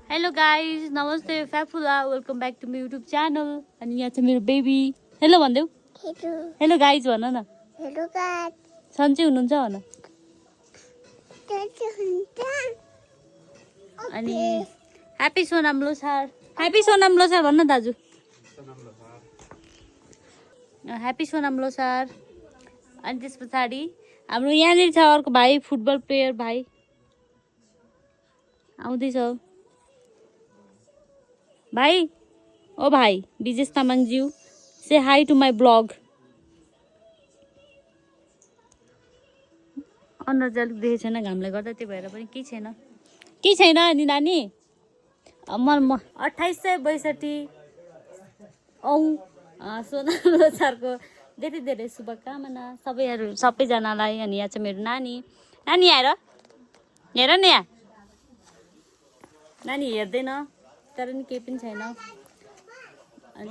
Hello guys, नमस्ते फ्याफुला, welcome back to my YouTube channel. अनि यहाँ छ मेरो बेबी। हेलो भनिदेऊ। हेलो गाइज भन न। Hello guys. सन्चै हुनुहुन्छ भन। अनि ह्यापी सोनाम लोसार। ह्यापी सोनाम लोसार भन्न दाजु। ह्यापी सोनाम लोसार। अनि त्यस पछाडि हाम्रो यहाँनिर छ अर्को भाइ, फुटबल प्लेयर भाइ आउँदैछ भाइ। ओ भाइ विजेश तामाङज्यू, से हाई टु माई ब्लग। अनुहार चाहिँ अलिक देखेको छैन घामले गर्दा, त्यो भएर पनि केही छैन। केही छैन नि नानी। म 2862 सोनाम लोसारको धेरै धेरै शुभकामना सबैजनालाई। अनि यहाँ चाहिँ मेरो नानी। नानी आएर हेर न यहाँ। नानी हेर्दैन तर नि केही पनि छैन। अनि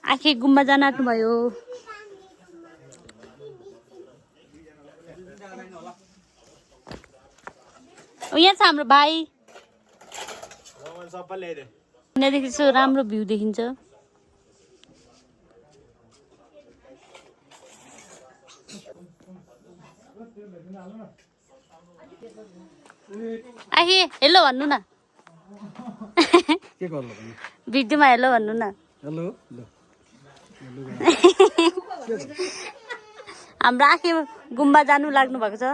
आखे गुम्बा जान आँट्नुभयो। यहाँ छ हाम्रो भाइ। यहाँदेखि यसो राम्रो भ्यू देखिन्छ। आखे हेलो भन्नु न। के गर्नु भिडियोमा हेलो भन्नु न। हेलो हाम्रो आखे गुम्बा जानु लाग्नु भएको छ।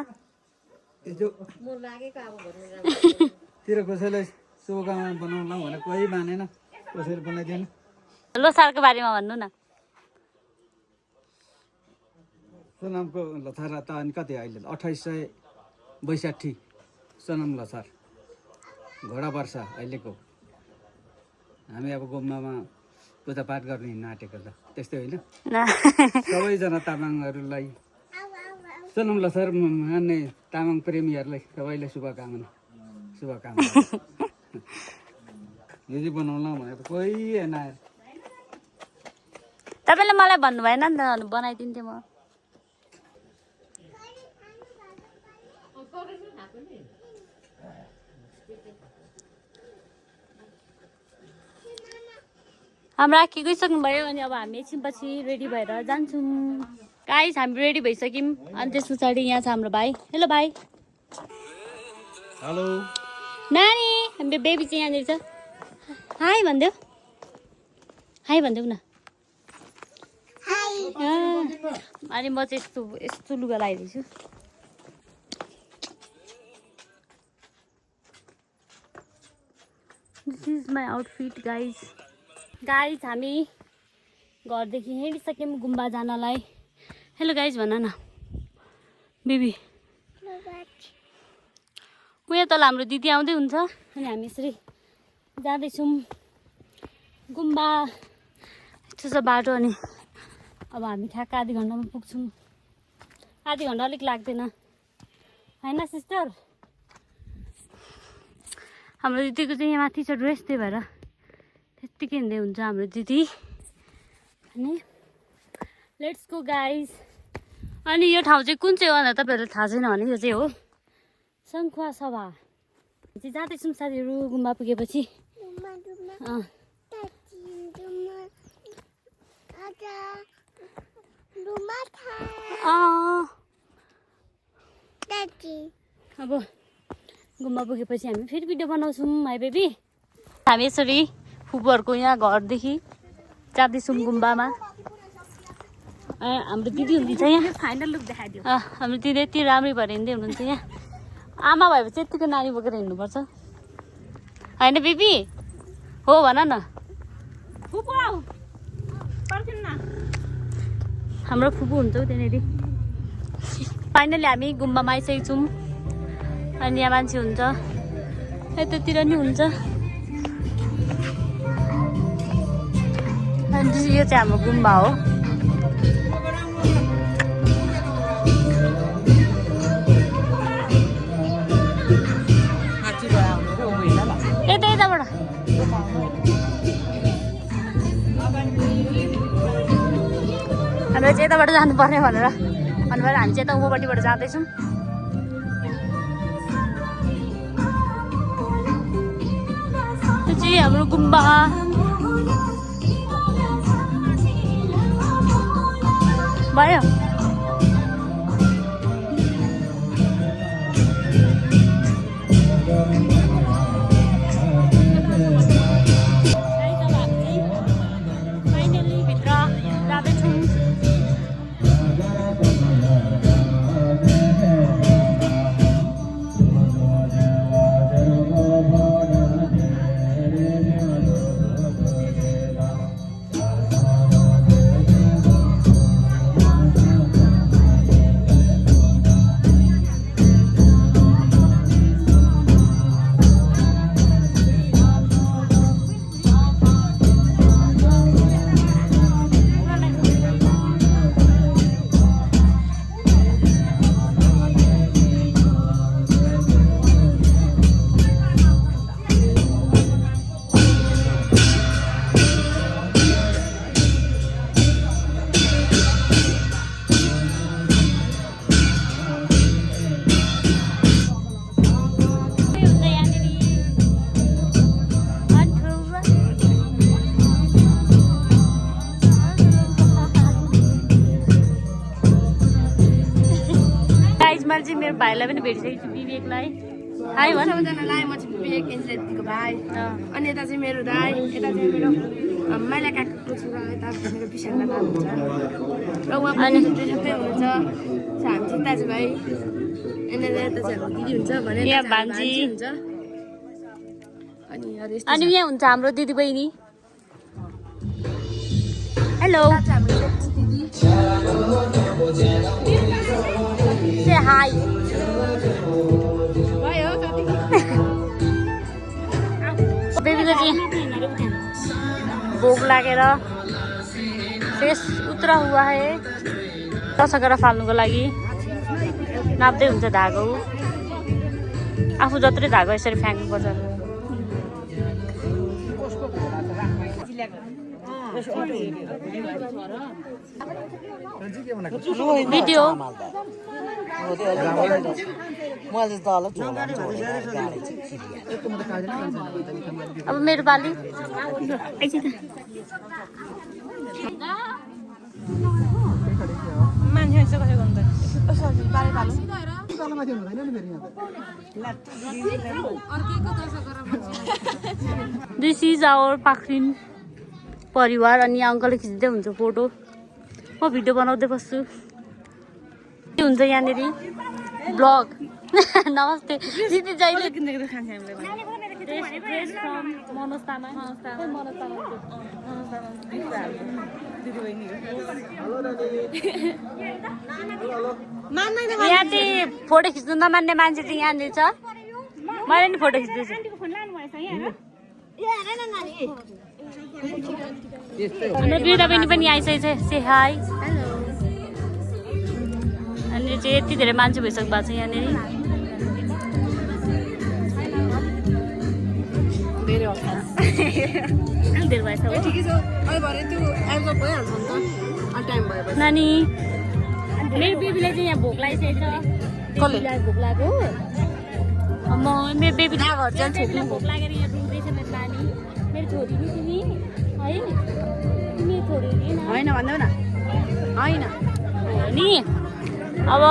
तिर कसैलाई शुभकामना बनाउला भने कोही मानेन, कसैले बनाइदिएन। लोसारको बारेमा भन्नु न। सोनामको लछार त अनि कति अहिले 2862 सोनाम लछार घोडा वर्ष अहिलेको। हामी अब गुम्बामा पूजापाठ गर्ने हिँड्न आँटेको त त्यस्तै होइन। सबैजना तामाङहरूलाई, सोनाम लछार मान्ने तामाङ प्रेमीहरूलाई सबैलाई शुभकामना। यो चाहिँ बनाउला भनेर कोही होइन आएर। तपाईँले मलाई भन्नु भएन नि त, बनाइदिन्थेँ म। हाम्रो आखी गइसक्नुभयो। अनि अब हामी एकछिनपछि रेडी भएर जान्छौँ। गाइस हामी रेडी भइसक्यौँ। अनि त्यस पछाडि यहाँ छ हाम्रो भाइ। हेलो भाइ। हेलो नानी, हाम्रो बेबी चाहिँ यहाँनिर छ। हाई भनिदेऊ। हाई भनिदेऊ न। अनि म चाहिँ यस्तो लुगा लगाइदिन्छु। This is my outfit guys. Guys हामी घरदेखि हिँडिसक्यौँ गुम्बा जानलाई। हेलो गाइज भन न बेबी। उयो तल हाम्रो दिदी आउँदै हुन्छ। अनि हामी यसरी जाँदैछौँ गुम्बा। यस्तो छ बाटो। अनि अब हामी ठ्याक्क आधी घन्टामा पुग्छौँ। आधी घन्टा अलिक लाग्दैन होइन सिस्टर। हाम्रो दिदीको चाहिँ यहाँ माथि छ ड्रेस, त्यही भएर त्यत्तिकै हिँड्दै हुन्छ हाम्रो दिदी। अनि लेट्स गो गाइज। अनि यो ठाउँ चाहिँ कुन चाहिँ हो भनेर तपाईँहरूलाई थाहा छैन भने यो चाहिँ हो सङ्खुवा सभा। चाहिँ जाँदैछौँ साथीहरू गुम्बा पुगेपछि। अब गुम्बा पुगेपछि हामी फेरि भिडियो बनाउँछौँ है बेबी। हामी यसरी फुपूहरूको यहाँ घरदेखि जाँदैछौँ गुम्बामा। हाम्रो दिदी हुनुहुन्छ यहाँ। फाइनल लुक देखाइदियो। हाम्रो दिदी यति राम्रै भएर हिँड्दै हुनुहुन्छ यहाँ। आमा भएपछि यतिको नानी बोकेर हिँड्नुपर्छ होइन बेबी? हो भन न। हाम्रो फुपू हुन्छ त्यहाँनिर। फाइनली हामी गुम्बामा आइसकेको छौँ। अनि यहाँ मान्छे हुन्छ, यतातिर नि हुन्छ। अनि यो चाहिँ हाम्रो गुम्बा हो। यताबाट हाम्रो चाहिँ यताबाट जानुपर्ने भनेर अनि हामी चाहिँ यता उँभोपट्टिबाट जाँदैछौँ। चाहिँ हाम्रो गुम्बा भयो। फाइनली भित्र जाँदैछौँ। मैले चाहिँ मेरो भाइलाई पनि भेटिसकेको छु, विवेकलाई। हाई भन्। सबैजनालाई म चाहिँ विवेक एन्जेलिटीको भाइ। अनि यता चाहिँ मेरो दाइ, यता चाहिँ मेरो माइला काकाको छोरा, यता मेरो विशालमा नाम हुन्छ र उहाँ पनि ट्रेनिङमै हुनुहुन्छ। हामी चाहिँ दाजुभाइ। अनि यता चाहिँ हाम्रो दिदी हुन्छ भने यहाँ भान्जी हुन्छ। अनि यहाँ हुन्छ हाम्रो दिदी बहिनी। हेलो से हाई। बेबीको चाहिँ भोक लागेर फेस उत्रा हुआ है। दसकेर फाल्नुको लागि नाप्दै हुन्छ धागो। आफू जत्रै धागो यसरी फ्याँक्नुपर्छ। भिडियो अब मेरो बाली दिस इज आवर पाखरिन परिवार। अनि अङ्कलले खिच्दै हुन्छ फोटो, म भिडियो बनाउँदै बस्छु। के हुन्छ यहाँनिर ब्लग। नमस्ते दिदी जहिले यहाँ चाहिँ फोटो खिच्नु नमान्ने मान्छे चाहिँ यहाँनिर छ। मैले नि फोटो खिच्दैछु। हाम्रो बिरुवा बहिनी पनि आइसकेको छ। से हाई। अनि चाहिँ यति धेरै मान्छे भइसक्नु भएको छ यहाँनिर। नानी मेरो बेबीलाई चाहिँ यहाँ भोक लागिसकेको छ। भोक लाग्यो म मेरो बेबीले घर जान्छ। भोक लागेर यहाँ रुँदैछ मेरो नानी। मेरो छोरी नि तिमी है तिमी छोरी होइन भन्दै न होइन नि। अब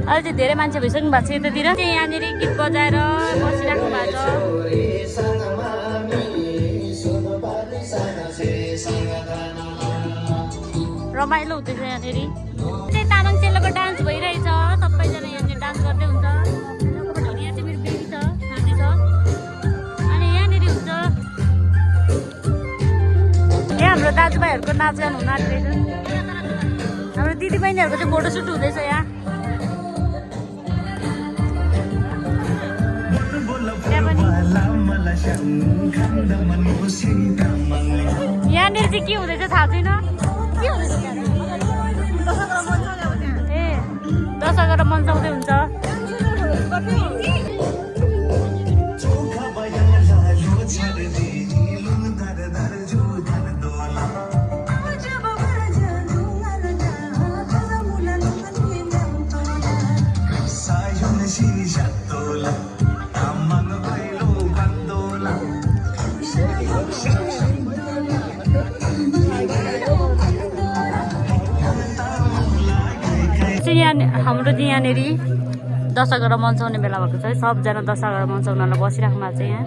अहिले चाहिँ धेरै मान्छे भइसक्नु भएको छ यतातिर। यहाँनिर गीत बजाएर बसिराख्नु भएको छ। रमाइलो हुँदैछ यहाँनिर। चाहिँ तामाङ चेलोको डान्स भइरहेछ। सबैजना यहाँनिर डान्स गर्दै हुन्छ। यहाँ चाहिँ मेरो बेबी छ, नानी छ। अनि यहाँनिर हुन्छ यहाँ हाम्रो दाजुभाइहरूको नाचगान हुन आँटिरहेछ। हाम्रो दिदी बहिनीहरूको चाहिँ फोटोसुट हुँदैछ यहाँ। यहाँनिर चाहिँ के हुँदैछ थाहा छैन। के हुँदैछ ए दशहरा मन्साउँदै हुन्छ। हाम्रो चाहिँ यहाँनिर दशहरा मञ्चाउने बेला भएको छ है। सबजना दशहरा मञ्चाउनलाई बसिराख्नु भएको छ यहाँ।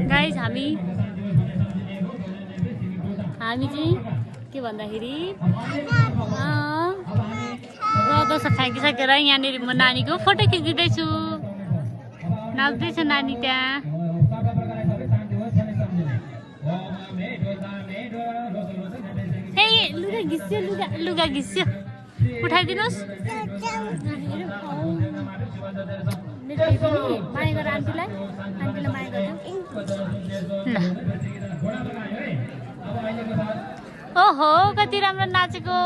गाइज हामी चाहिँ के भन्दाखेरि दसैँ फ्याँकिसकेर यहाँनिर म नानीको फोटो खिचिँदैछु। नाच्दैछ नानी त्यहाँ। ए लुगा घिस्यो लुगा घिस्यो उठाइदिनुहोस्। माया गर आन्टीलाई माया गर्नु ल। ओहो कति राम्रो नाचेको।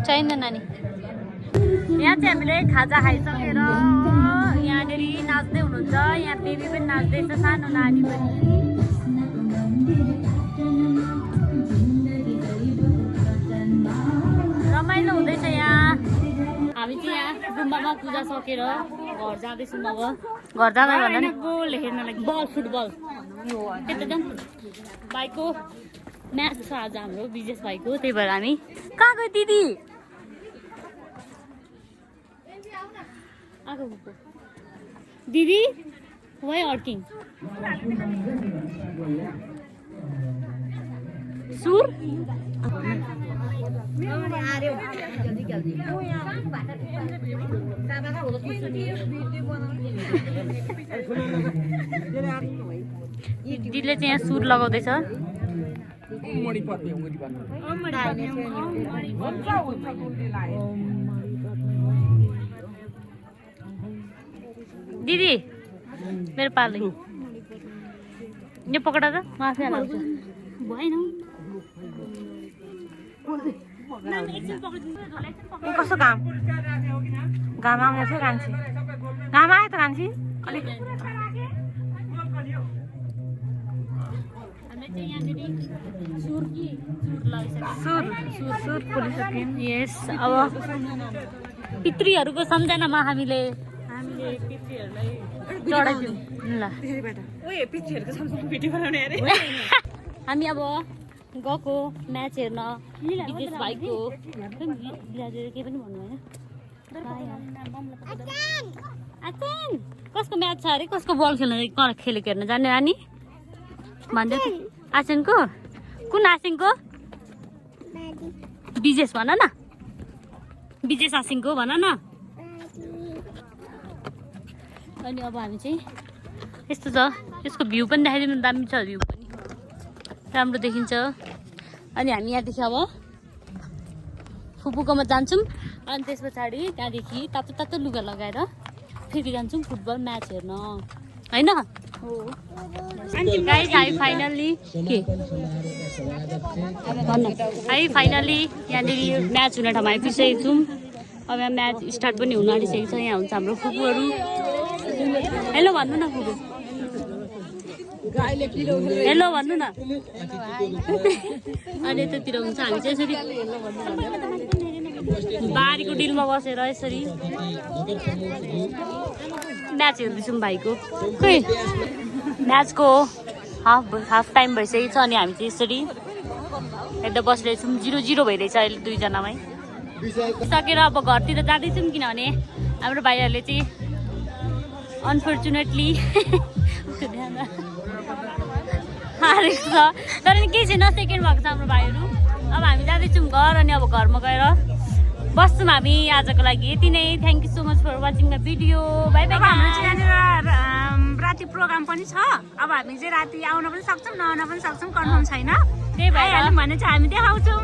छैन नानी। यहाँ चाहिँ हामीले खाजा खाइसकेर यहाँनिर नाच्दै हुनुहुन्छ। यहाँ बेबी पनि नाच्दैछ, सानो नानी पनि। रमाइलो हुँदैछ यहाँ। हामी चाहिँ यहाँ गुम्बामा पूजा सकेर घर जाँदैछौँ। अब घर जाँदै भन्दा नि गोल हेर्न लागि बल फुटबल एकदम भाइको म्याच छ आज हाम्रो विजेश भाइको। त्यही भएर हामी कहाँ गयो दिदी? आएको दिदी वाइ अर्किङ सुर दिदीले चाहिँ यहाँ सुर लगाउँदैछ। दिदी मेरो पालो यो पकडा त माफी हाल्छ भएन। कस्तो घाम आउने थियो कान्छी। घाम आयो त कान्छी अलिक। सुर पोलिसक्यौँ। यस अब पितृहरूको सम्झनामा हामीले चढाइदिउँ ल। हामी अब गएको म्याच हेर्न विजेश भाइको। के पनि भन्नु होइन। कसको म्याच छ अरे? कसको बल खेल्न खेलेको हेर्न जाने नानी भन्दै आसिनको? कुन आसिनको? विजेश भन न। विजेश आसिनको भन न। अनि अब हामी चाहिँ यस्तो छ। यसको भ्यू पनि देखाइदिनु। दामी छ भ्यू पनि, राम्रो देखिन्छ। अनि हामी यहाँदेखि अब फुपूकोमा जान्छौँ। अनि त्यस पछाडि त्यहाँदेखि तातो तातो लुगा लगाएर फेरि जान्छौँ फुटबल म्याच हेर्न होइन। गाइस हामी फाइनल्ली यहाँनिर म्याच हुने ठाउँमा आइपुगिसकेको छौँ। अब यहाँ म्याच स्टार्ट पनि हुन आँटिसकेको छ। यहाँ हुन्छ हाम्रो फुपूहरू। हेलो भन्नु न फुपू। हेलो भन्नु न। अनि यतातिर हुन्छ हामी चाहिँ यसरी बारीको डिलमा बसेर यसरी म्याच हेर्दैछौँ भाइको। खै म्याचको हाफ टाइम भइसकेको छ। अनि हामी चाहिँ यसरी हेर्दा बसिरहेछौँ। 0-0 भइरहेछ अहिले दुईजनामै। सकेर अब घरतिर जाँदैछौँ किनभने हाम्रो भाइहरूले चाहिँ अनफर्चुनेटली हारेको छ। तर पनि केही छैन, सेकेन्ड भएको छ हाम्रो भाइहरू। अब हामी जाँदैछौँ घर। अनि अब घरमा गएर बस्छौँ हामी आजको लागि। यति नै। Thank you so much for watching the video. Bye bye. हाम्रो चाहिँ यहाँनिर राति प्रोग्राम पनि छ। अब हामी चाहिँ राति आउन पनि सक्छौँ, नआउन पनि सक्छौँ, कन्फर्म छैन। त्यही भएर भने चाहिँ हामी देखाउँछौँ।